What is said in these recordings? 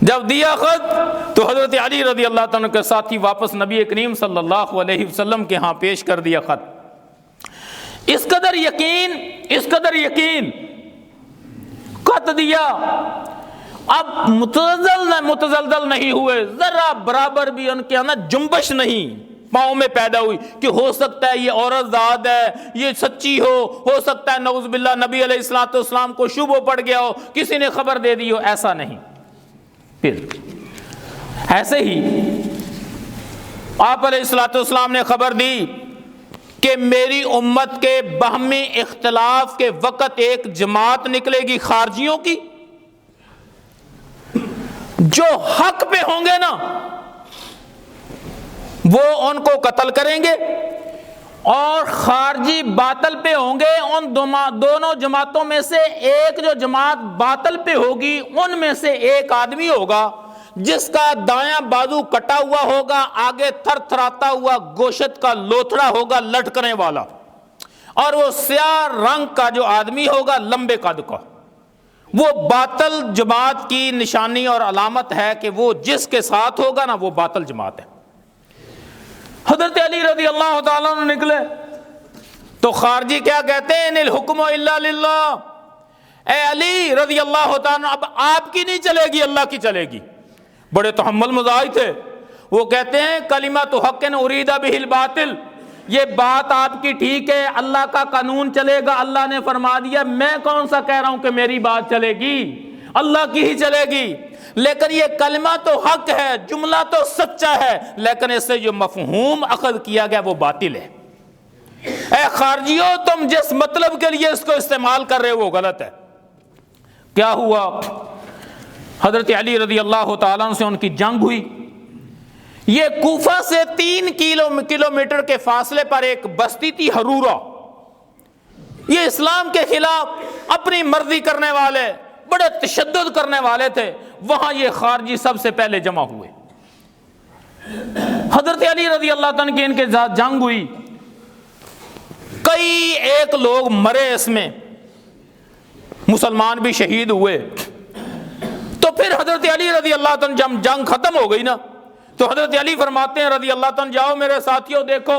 جب دیا خط تو حضرت علی رضی اللہ تعالیٰ کے ساتھی واپس نبی کریم صلی اللہ علیہ وسلم کے ہاں پیش کر دیا خط. اس قدر یقین خط دیا. اب متزلزل نہیں ہوئے، ذرا برابر بھی ان کے اندر جنبش نہیں پاؤں میں پیدا ہوئی کہ ہو سکتا ہے یہ عورت ذات ہے، یہ سچی ہو سکتا ہے نعوذ باللہ نبی علیہ الصلوۃ والسلام کو شبہ پڑ گیا ہو، کسی نے خبر دے دی ہو. ایسا نہیں. پھر ایسے ہی آپ علیہ الصلوۃ والسلام نے خبر دی کہ میری امت کے باہمی اختلاف کے وقت ایک جماعت نکلے گی خارجیوں کی، جو حق پہ ہوں گے نا وہ ان کو قتل کریں گے، اور خارجی باطل پہ ہوں گے. ان دونوں جماعتوں میں سے ایک جو جماعت باطل پہ ہوگی ان میں سے ایک آدمی ہوگا جس کا دایاں بازو کٹا ہوا ہوگا، آگے تھر تھراتا ہوا گوشت کا لوتھڑا ہوگا لٹکنے والا، اور وہ سیاہ رنگ کا جو آدمی ہوگا لمبے قد کا. وہ باطل جماعت کی نشانی اور علامت ہے کہ وہ جس کے ساتھ ہوگا نا وہ باطل جماعت ہے. حضرت علی رضی اللہ تعالیٰ عنہ نکلے تو خارجی کیا کہتے ہیں؟ ان الحکم الا للہ. اے علی رضی اللہ تعالیٰ عنہ، اب آپ کی نہیں چلے گی، اللہ کی چلے گی. بڑے تحمل مزاج تھے. وہ کہتے ہیں کلمۃ حق ارید بہ الباطل، یہ بات آپ کی ٹھیک ہے، اللہ کا قانون چلے گا، اللہ نے فرما دیا، میں کون سا کہہ رہا ہوں کہ میری بات چلے گی، اللہ کی ہی چلے گی. لیکن یہ کلمہ تو حق ہے، جملہ تو سچا ہے، لیکن اس سے جو مفہوم اخذ کیا گیا وہ باطل ہے. اے خارجیوں، تم جس مطلب کے لیے اس کو استعمال کر رہے ہو وہ غلط ہے. کیا ہوا؟ حضرت علی رضی اللہ تعالیٰ عنہ سے ان کی جنگ ہوئی. یہ کوفہ سے 3 کلومیٹر کے فاصلے پر ایک بستی تھی حرورہ. یہ اسلام کے خلاف اپنی مرضی کرنے والے، بڑے تشدد کرنے والے تھے. وہاں یہ خارجی سب سے پہلے جمع ہوئے. حضرت علی رضی اللہ تعالیٰ کی ان کے ساتھ جنگ ہوئی. کئی ایک لوگ مرے، اس میں مسلمان بھی شہید ہوئے. تو پھر حضرت علی رضی اللہ تعالیٰ جب جنگ ختم ہو گئی نا تو حضرت علی فرماتے ہیں رضی اللہ تعالیٰ، جاؤ میرے ساتھیوں، دیکھو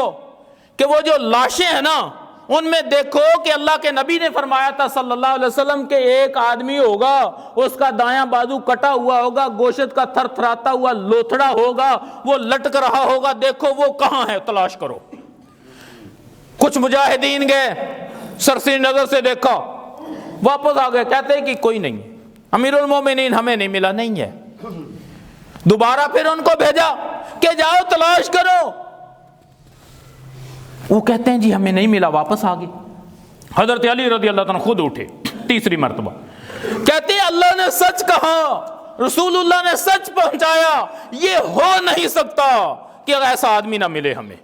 کہ وہ جو لاشیں ہیں نا ان میں دیکھو کہ اللہ کے نبی نے فرمایا تھا صلی اللہ علیہ وسلم کہ ایک آدمی ہوگا، اس کا دایاں بازو کٹا ہوا ہوگا، گوشت کا تھر تھراتا ہوا لوتھڑا ہوگا، وہ لٹک رہا ہوگا، دیکھو وہ کہاں ہے، تلاش کرو. کچھ مجاہدین گئے، سرسری نظر سے دیکھا، واپس آ گئے، کہتے ہیں کہ کوئی نہیں، امیر المومنین ہمیں نہیں ملا. نہیں ہے. دوبارہ پھر ان کو بھیجا کہ جاؤ تلاش کرو. وہ کہتے ہیں جی ہمیں نہیں ملا، واپس آ گئے. حضرت علی رضی اللہ عنہ خود اٹھے تیسری مرتبہ، کہتے ہیں اللہ نے سچ کہا، رسول اللہ نے سچ پہنچایا، یہ ہو نہیں سکتا کہ ایسا آدمی نہ ملے ہمیں.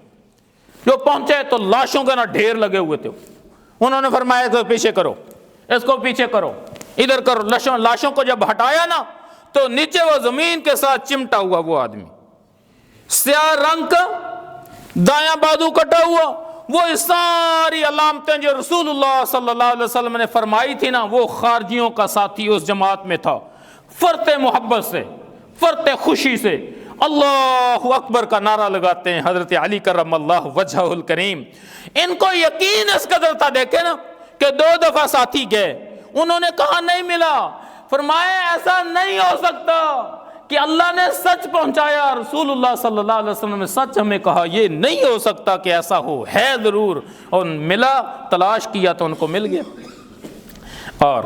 جو پہنچے تو لاشوں کا نہ ڈھیر لگے ہوئے تھے. انہوں نے فرمایا کہ پیچھے کرو، اس کو پیچھے کرو، ادھر کرو. لاشوں کو جب ہٹایا نا تو نیچے وہ زمین کے ساتھ چمٹا ہوا وہ آدمی، سیاہ رنگ کا، دایاں بازو کٹا ہوا، وہ ساری علامتیں جو رسول اللہ صلی اللہ علیہ وسلم نے فرمائی تھی نا، وہ خارجیوں کا ساتھی اس جماعت میں تھا. فرتے محبت سے، فرتے خوشی سے اللہ اکبر کا نعرہ لگاتے ہیں حضرت علی کرم اللہ وجہہ الکریم. ان کو یقین اس قدر تھا، دیکھے نا کہ 2 دفعہ ساتھی گئے، انہوں نے کہا نہیں ملا. فرمایا ایسا نہیں ہو سکتا کہ اللہ نے سچ پہنچایا، رسول اللہ صلی اللہ علیہ وسلم نے سچ ہمیں کہا، یہ نہیں ہو سکتا کہ ایسا ہو، ہے ضرور. اور ملا، تلاش کیا تو ان کو مل گیا. اور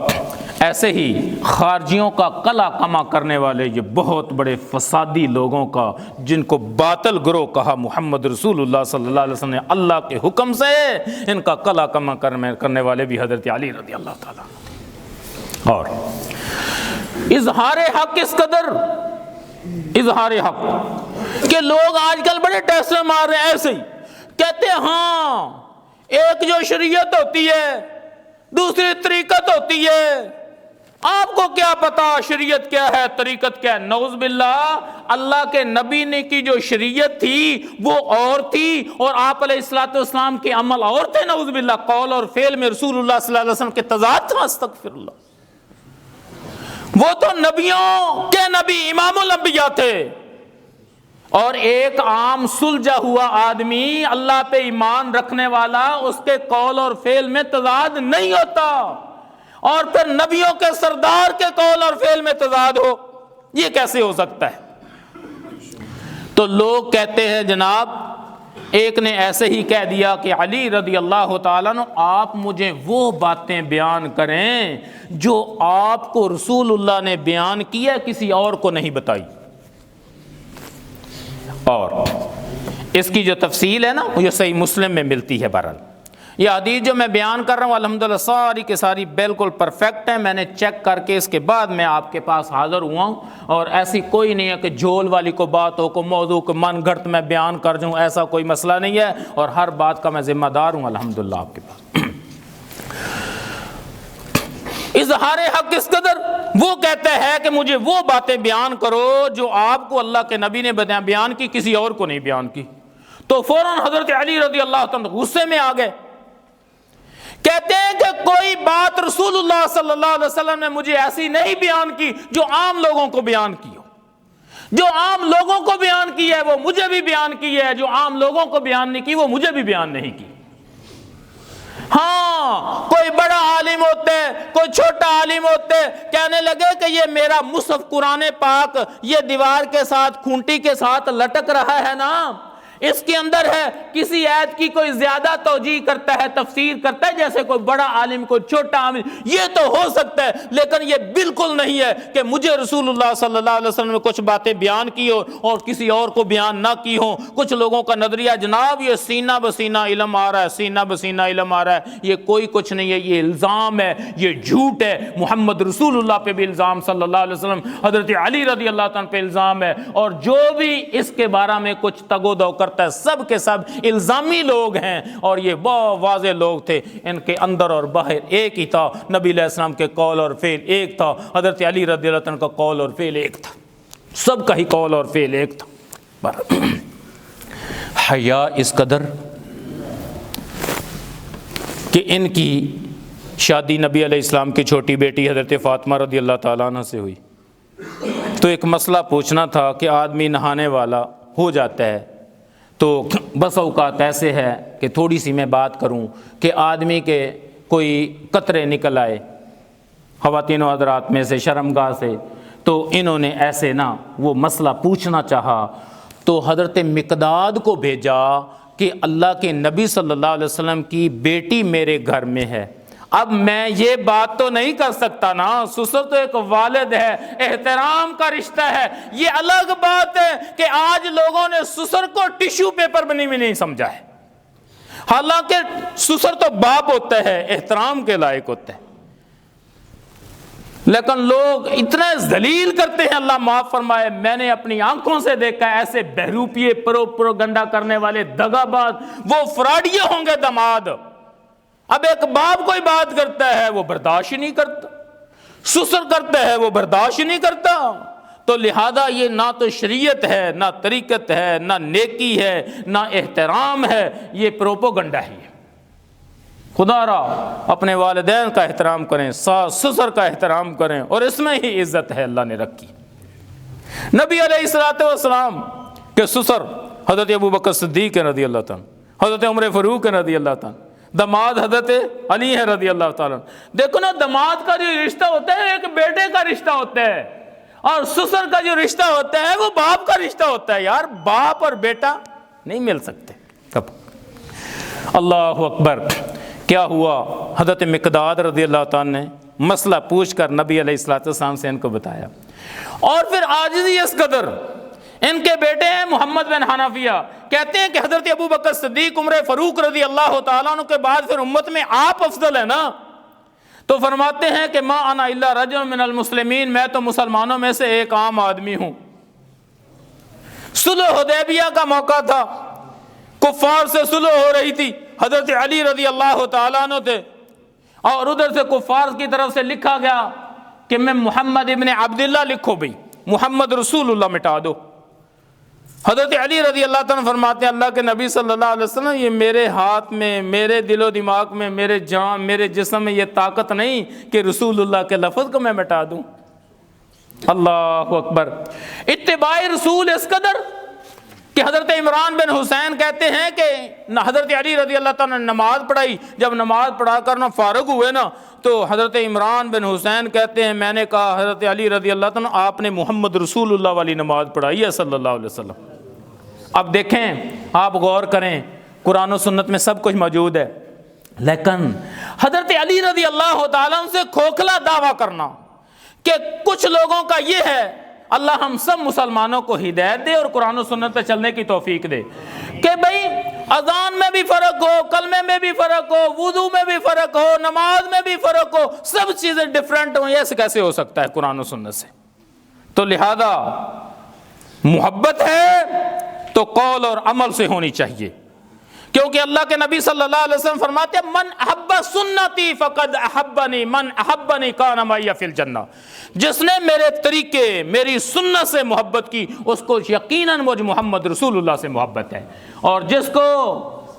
ایسے ہی خارجیوں کا قلع کما کرنے والے یہ بہت بڑے فسادی لوگوں کا، جن کو باطل گروہ کہا محمد رسول اللہ صلی اللہ علیہ وسلم نے اللہ کے حکم سے، ان کا قلع کما کرنے والے بھی حضرت علی رضی اللہ تعالیٰ. اور اظہار حق اس قدر، اظہار حق کہ لوگ آج کل بڑے ٹیسٹے مار رہے ہیں. ایسے ہی کہتے ہیں ہاں ایک جو شریعت ہوتی ہے دوسری طریقت ہوتی ہے، آپ کو کیا پتا شریعت کیا ہے طریقت کیا ہے. نعوذ باللہ، اللہ کے نبی نے کی جو شریعت تھی وہ اور تھی، اور آپ علیہ الصلوۃ والسلام کے عمل اور تھے. نعوذ باللہ، قول اور فعل میں رسول اللہ صلی اللہ علیہ وسلم کے تضاد تھا. استغفر اللہ. وہ تو نبیوں کے نبی، امام انبیاء تھے، اور ایک عام سلجھا ہوا آدمی اللہ پہ ایمان رکھنے والا، اس کے قول اور فعل میں تضاد نہیں ہوتا، اور پھر نبیوں کے سردار کے قول اور فعل میں تضاد ہو، یہ کیسے ہو سکتا ہے؟ تو لوگ کہتے ہیں جناب، ایک نے ایسے ہی کہہ دیا کہ علی رضی اللہ تعالیٰ عنہ آپ مجھے وہ باتیں بیان کریں جو آپ کو رسول اللہ نے بیان کیا، کسی اور کو نہیں بتائی۔ اور اس کی جو تفصیل ہے نا، یہ صحیح مسلم میں ملتی ہے۔ بہرحال یہ حدیث جو میں بیان کر رہا ہوں الحمدللہ ساری کی ساری بالکل پرفیکٹ ہے، میں نے چیک کر کے اس کے بعد میں آپ کے پاس حاضر ہوا ہوں، اور ایسی کوئی نہیں ہے کہ جھول والی کو بات ہو، کو موضوع کو من گھڑت میں بیان کر جاؤں، ایسا کوئی مسئلہ نہیں ہے، اور ہر بات کا میں ذمہ دار ہوں الحمدللہ آپ کے پاس۔ اظہار حق اس قدر، وہ کہتا ہے کہ مجھے وہ باتیں بیان کرو جو آپ کو اللہ کے نبی نے بیان کی، کسی اور کو نہیں بیان کی۔ تو فوراً حضرت علی رضی اللہ عنہ غصے میں آ گئے، کہتے ہیں کہ کوئی بات رسول اللہ صلی اللہ علیہ وسلم نے مجھے ایسی نہیں بیان کی جو عام لوگوں کو بیان کی ہو، جو عام لوگوں کو بیان کی ہے وہ مجھے بھی بیان کی ہے، جو عام لوگوں کو بیان نہیں کی وہ مجھے بھی بیان نہیں کی۔ ہاں کوئی بڑا عالم ہوتے، کوئی چھوٹا عالم ہوتے، کہنے لگے کہ یہ میرا مصحف قرآن پاک یہ دیوار کے ساتھ کھونٹی کے ساتھ لٹک رہا ہے نا، اس کے اندر ہے، کسی آیت کی کوئی زیادہ توجیہ کرتا ہے، تفسیر کرتا ہے، جیسے کوئی بڑا عالم کوئی چھوٹا عالم، یہ تو ہو سکتا ہے، لیکن یہ بالکل نہیں ہے کہ مجھے رسول اللہ صلی اللہ علیہ وسلم نے کچھ باتیں بیان کی ہو اور کسی اور کو بیان نہ کی ہوں۔ کچھ لوگوں کا نظریہ جناب یہ سینہ بسینہ علم آ رہا ہے، سینہ بسینہ علم آ رہا ہے، یہ کوئی کچھ نہیں ہے، یہ الزام ہے، یہ جھوٹ ہے۔ محمد رسول اللہ پہ بھی الزام، صلی اللہ علیہ وسلم، حضرت علی رضی اللہ تعالیٰ پہ الزام ہے، اور جو بھی اس کے بارے میں کچھ تگ و دو کرتا ہے سب کے سب الزامی لوگ ہیں، اور یہ بہت واضح لوگ تھے، ان کے اندر اور باہر ایک ہی تھا، نبی علیہ السلام کے قول اور فعل ایک تھا، حضرت علی رضی اللہ عنہ کا قول اور فعل ایک تھا، سب کا ہی قول اور فعل ایک تھا۔ حیا اس قدر کہ ان کی شادی نبی علیہ السلام کی چھوٹی بیٹی حضرت فاطمہ رضی اللہ تعالیٰ عنہ سے ہوئی، تو ایک مسئلہ پوچھنا تھا کہ آدمی نہانے والا ہو جاتا ہے، تو بس اوقات ایسے ہے کہ تھوڑی سی میں بات کروں کہ آدمی کے کوئی قطرے نکل آئے خواتین و حضرات میں سے شرمگاہ سے، تو انہوں نے ایسے نا وہ مسئلہ پوچھنا چاہا، تو حضرت مقداد کو بھیجا کہ اللہ کے نبی صلی اللہ علیہ وسلم کی بیٹی میرے گھر میں ہے، اب میں یہ بات تو نہیں کر سکتا نا، سسر تو ایک والد ہے، احترام کا رشتہ ہے، یہ الگ بات ہے کہ آج لوگوں نے سسر کو ٹیشو پیپر بنی بھی نہیں سمجھا ہے، حالانکہ سسر تو باپ ہوتا ہے، احترام کے لائق ہوتا ہے، لیکن لوگ اتنے ذلیل کرتے ہیں، اللہ معاف فرمائے، میں نے اپنی آنکھوں سے دیکھا ایسے بہروپیے پروپیگنڈا کرنے والے دغا باز، وہ فراڈیے ہوں گے دماد۔ اب ایک باپ کوئی بات کرتا ہے وہ برداشت نہیں کرتا، سسر کرتا ہے وہ برداشت نہیں کرتا، تو لہذا یہ نہ تو شریعت ہے، نہ طریقت ہے، نہ نیکی ہے، نہ احترام ہے، یہ پروپیگنڈا ہی ہے۔ خدا را اپنے والدین کا احترام کریں، ساس سسر کا احترام کریں، اور اس میں ہی عزت ہے اللہ نے رکھی۔ نبی علیہ الصلوۃ والسلام کے سسر حضرت ابوبکر صدیق رضی اللہ تعالیٰ، حضرت عمر فاروق رضی اللہ تعالیٰ، دماد حضرت علی ہے رضی اللہ تعالیٰ۔ دیکھو نا، دماد کا جو رشتہ ہوتا ہے ایک بیٹے کا رشتہ ہوتا ہے، اور سسر کا جو رشتہ ہوتا ہے وہ باپ کا رشتہ ہوتا ہے۔ یار باپ اور بیٹا نہیں مل سکتے کب۔ اللہ اکبر۔ کیا ہوا؟ حضرت مقداد رضی اللہ تعالیٰ نے مسئلہ پوچھ کر نبی علیہ الصلوۃ والسلام سے ان کو بتایا، اور پھر عاجزی اس قدر، ان کے بیٹے ہیں محمد بن حنفیہ، کہتے ہیں کہ حضرت ابوبکر صدیق عمر فاروق رضی اللہ تعالیٰ عنہ کے بعد پھر امت میں آپ افضل ہے نا، تو فرماتے ہیں کہ ما انا الا رجل من المسلمین، میں تو مسلمانوں میں سے ایک عام آدمی ہوں۔ صلح حدیبیہ کا موقع تھا، کفار سے صلح ہو رہی تھی، حضرت علی رضی اللہ تعالیٰ عنہ تھے، اور ادھر سے کفار کی طرف سے لکھا گیا کہ میں محمد ابن عبداللہ لکھو بھئی، محمد رسول اللہ مٹا دو۔ حضرت علی رضی اللہ تعالیٰ فرماتے ہیں اللہ کے نبی صلی اللہ علیہ وسلم، یہ میرے ہاتھ میں، میرے دل و دماغ میں، میرے جان، میرے جسم میں یہ طاقت نہیں کہ رسول اللہ کے لفظ کو میں مٹا دوں۔ اللہ اکبر. اتباع رسول اس قدر کہ حضرت عمران بن حسین کہتے ہیں کہ حضرت علی رضی اللہ تعالیٰ نے نماز پڑھائی. جب نماز پڑھا کر فارغ ہوئے نا تو حضرت عمران بن حسین کہتے ہیں میں نے کہا حضرت علی رضی اللہ تعالیٰ آپ نے محمد رسول اللہ والی نماز پڑھائی ہے صلی اللہ علیہ وسلم. اب دیکھیں آپ غور کریں قرآن و سنت میں سب کچھ موجود ہے، لیکن حضرت علی رضی اللہ تعالیٰ سے کھوکھلا دعویٰ کرنا کہ کچھ لوگوں کا یہ ہے، اللہ ہم سب مسلمانوں کو ہدایت دے اور قرآن و سنت پہ چلنے کی توفیق دے، کہ بھئی اذان میں بھی فرق ہو، کلمے میں بھی فرق ہو، وضو میں بھی فرق ہو، نماز میں بھی فرق ہو، سب چیزیں ڈیفرنٹ ہوں. یہ کیسے ہو سکتا ہے قرآن و سنت سے؟ تو لہذا محبت ہے تو قول اور عمل سے ہونی چاہیے، کیونکہ اللہ کے نبی صلی اللہ علیہ وسلم فرماتے ہیں من احب سنتی فقد احبنی من احبنی کان معی فی الجنہ. جس نے میرے طریقے میری سنت سے محبت کی اس کو یقیناً مجھ محمد رسول اللہ سے محبت ہے، اور جس کو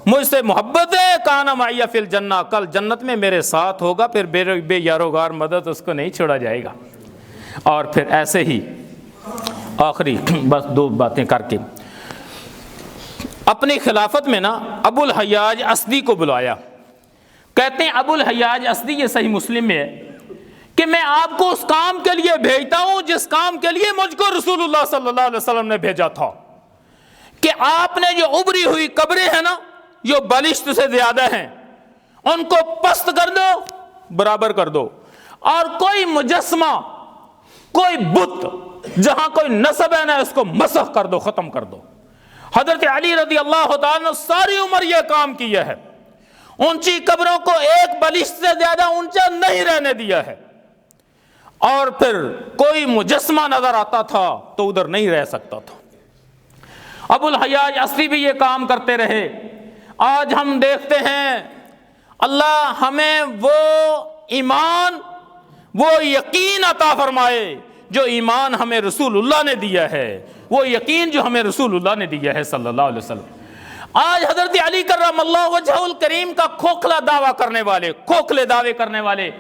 مجھ سے محبت ہے کان معی فی الجنہ کل جنت میں میرے ساتھ ہوگا، پھر بے یاروگار مدد اس کو نہیں چھوڑا جائے گا. اور پھر ایسے ہی آخری بس دو باتیں کر کے اپنی خلافت میں نا ابو الحیاج اسدی کو بلایا. کہتے ہیں ابو الحیاج اسدی، یہ صحیح مسلم میں ہے کہ میں آپ کو اس کام کے لیے بھیجتا ہوں جس کام کے لیے مجھ کو رسول اللہ صلی اللہ علیہ وسلم نے بھیجا تھا، کہ آپ نے جو ابری ہوئی قبریں ہیں نا جو بالشت سے زیادہ ہیں ان کو پست کر دو، برابر کر دو، اور کوئی مجسمہ کوئی بت جہاں کوئی نصب ہے نا اس کو مسخ کر دو، ختم کر دو. حضرت علی رضی اللہ تعالیٰ نے ساری عمر یہ کام کیا ہے، اونچی قبروں کو ایک بالشت سے زیادہ اونچا نہیں رہنے دیا ہے، اور پھر کوئی مجسمہ نظر آتا تھا تو ادھر نہیں رہ سکتا تھا. ابو الحیاج اسدی بھی یہ کام کرتے رہے. آج ہم دیکھتے ہیں اللہ ہمیں وہ ایمان وہ یقین عطا فرمائے جو ایمان ہمیں رسول اللہ نے دیا ہے، وہ یقین جو ہمیں رسول اللہ نے دیا ہے صلی اللہ علیہ وسلم. آج حضرت علی کرم اللہ وجہہ الکریم کا کھوکھلا دعویٰ کرنے والے، کھوکھلے دعوے کرنے والے